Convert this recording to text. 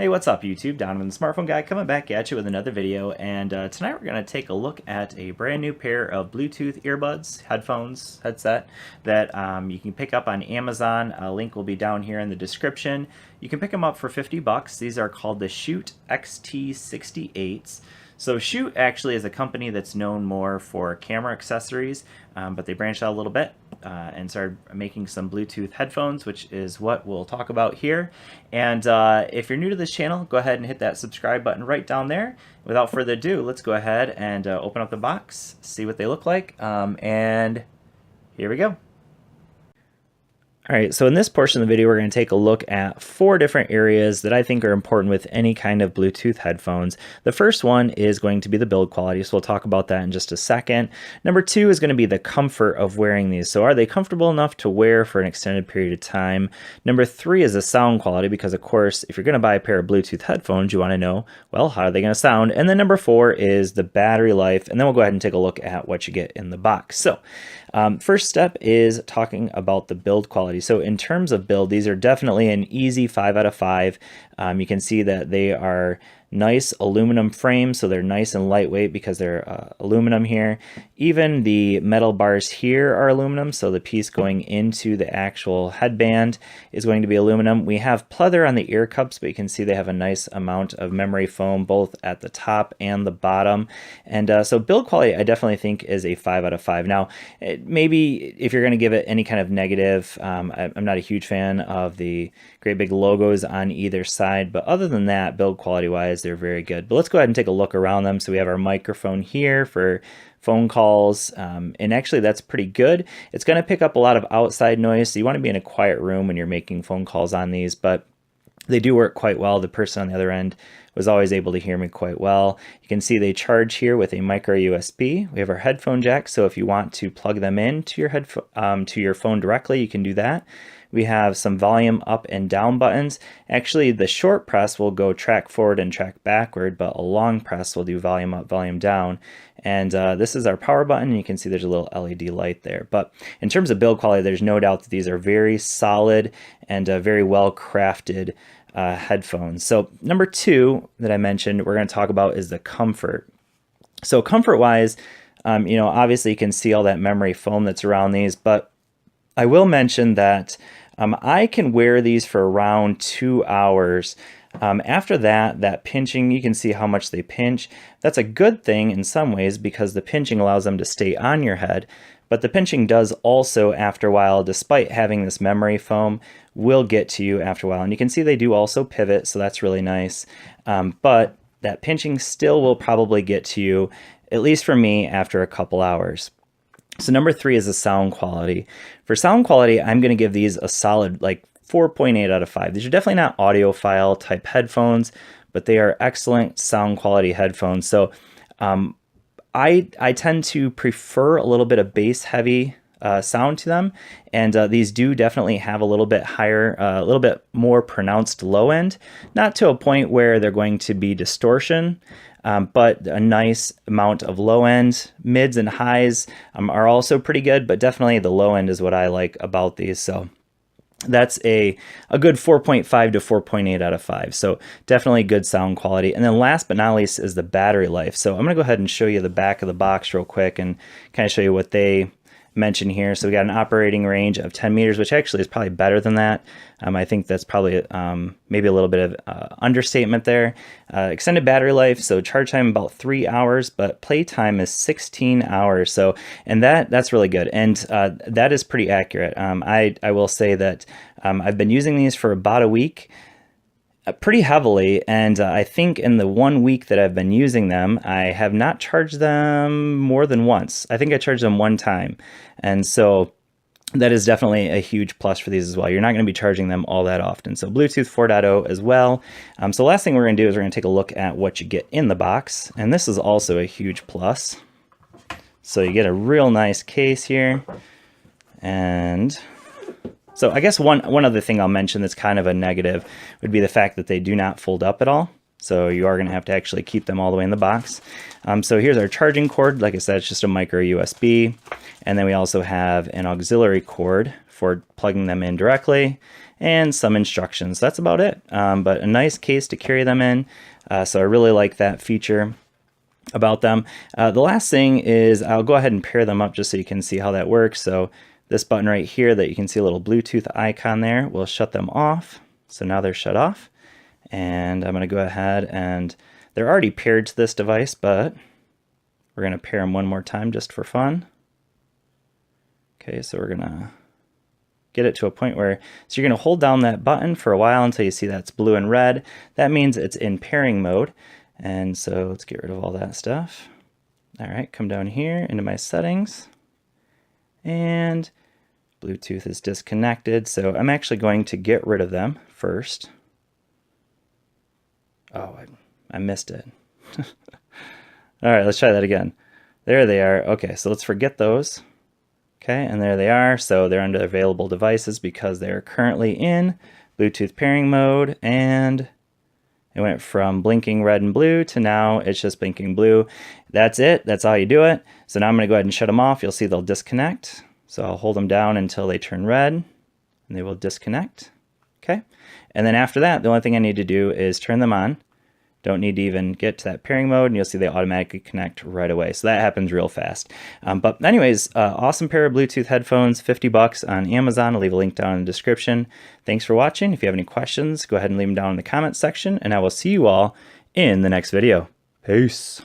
Hey, what's up YouTube? Donovan the Smartphone Guy coming back at you with another video, and tonight we're going to take a look at a brand new pair of Bluetooth earbuds, headset that you can pick up on Amazon. A link will be down here in the description. You can pick them up for 50 bucks. These are called the Shure XT68s. So Shure actually is a company that's known more for camera accessories, but they branched out a little bit and started making some Bluetooth headphones, which is what we'll talk about here. And if you're new to this channel, go ahead and hit that subscribe button right down there. Without further ado, let's go ahead and open up the box, see what they look like, and here we go. Alright, so in this portion of the video we're going to take a look at 4 different areas that I think are important with any kind of Bluetooth headphones. The first one is going to be the build quality, so we'll talk about that in just a second. Number 2 is going to be the comfort of wearing these, so are they comfortable enough to wear for an extended period of time? Number 3 is the sound quality, because of course if you're going to buy a pair of Bluetooth headphones you want to know, well, how are they going to sound? And then number 4 is the battery life, and then we'll go ahead and take a look at what you get in the box. So first step is talking about the build quality. So in terms of build, these are definitely an easy 5 out of 5. You can see that they are nice aluminum frames, so they're nice and lightweight because they're aluminum here. Even the metal bars here are aluminum, so the piece going into the actual headband is going to be aluminum. We have pleather on the ear cups, but you can see they have a nice amount of memory foam both at the top and the bottom. And so build quality I definitely think is a 5 out of 5. Now maybe if you're going to give it any kind of negative, I'm not a huge fan of the great big logos on either side, but other than that, build quality wise, they're very good. But let's go ahead and take a look around them. So we have our microphone here for phone calls, and actually that's pretty good. It's going to pick up a lot of outside noise, so you want to be in a quiet room when you're making phone calls on these, but they do work quite well. The person on the other end was always able to hear me quite well. You can see they charge here with a micro USB. We have our headphone jack, so if you want to plug them in to your phone directly, you can do that. We have some volume up and down buttons. Actually, the short press will go track forward and track backward, but a long press will do volume up, volume down. And this is our power button, and you can see there's a little LED light there. But in terms of build quality, there's no doubt that these are very solid and very well crafted headphones. So number 2 that I mentioned we're going to talk about is the comfort. So comfort wise, obviously you can see all that memory foam that's around these, but I will mention that I can wear these for around 2 hours. After that pinching, you can see how much they pinch. That's a good thing in some ways because the pinching allows them to stay on your head, but the pinching does also after a while, despite having this memory foam, will get to you after a while. And you can see they do also pivot, so that's really nice. But that pinching still will probably get to you, at least for me, after a couple hours. So number 3 is the sound quality. For sound quality, I'm going to give these a solid 4.8 out of 5. These are definitely not audiophile type headphones, but they are excellent sound quality headphones. So I tend to prefer a little bit of bass heavy sound to them, and these do definitely have a little bit higher, a little bit more pronounced low end, not to a point where they're going to be distortion, but a nice amount of low end. Mids and highs are also pretty good, but definitely the low end is what I like about these. So that's a good 4.5 to 4.8 out of 5. So definitely good sound quality. And then last but not least is the battery life. So I'm going to go ahead and show you the back of the box real quick and kind of show you what they mention here. So we got an operating range of 10 meters, which actually is probably better than that. I think that's probably maybe a little bit of understatement there. Extended battery life, so charge time about 3 hours, but play time is 16 hours. So, and that's really good, and that is pretty accurate. I will say that I've been using these for about a week, pretty heavily, and I think in the 1 week that I've been using them, I have not charged them more than once. I think I charged them 1 time, and so that is definitely a huge plus for these as well. You're not going to be charging them all that often. So Bluetooth 4.0 as well. So last thing we're going to do is we're going to take a look at what you get in the box, and this is also a huge plus. So you get a real nice case here, and so I guess one other thing I'll mention that's kind of a negative would be the fact that they do not fold up at all. So you are going to have to actually keep them all the way in the box. So here's our charging cord. Like I said, it's just a micro USB. And then we also have an auxiliary cord for plugging them in directly, and some instructions. That's about it, but a nice case to carry them in, so I really like that feature about them. The last thing is I'll go ahead and pair them up just so you can see how that works. So this button right here that you can see a little Bluetooth icon there will shut them off. So now they're shut off, and I'm going to go ahead and they're already paired to this device, but we're going to pair them one more time just for fun. Okay, so we're going to get it to a point where, so you're going to hold down that button for a while until you see that's blue and red. That means it's in pairing mode. And so let's get rid of all that stuff. All right, come down here into my settings, and Bluetooth is disconnected. So I'm actually going to get rid of them first. Oh, I missed it. All right, let's try that again. There they are. Okay, so let's forget those. Okay, and there they are. So they're under available devices because they're currently in Bluetooth pairing mode, and it went from blinking red and blue to now it's just blinking blue. That's it. That's how you do it. So now I'm going to go ahead and shut them off. You'll see they'll disconnect. So I'll hold them down until they turn red, and they will disconnect. Okay, and then after that, the only thing I need to do is turn them on. Don't need to even get to that pairing mode, and you'll see they automatically connect right away. So that happens real fast. But anyways, awesome pair of Bluetooth headphones, $50 on Amazon. I'll leave a link down in the description. Thanks for watching. If you have any questions, go ahead and leave them down in the comments section, and I will see you all in the next video. Peace.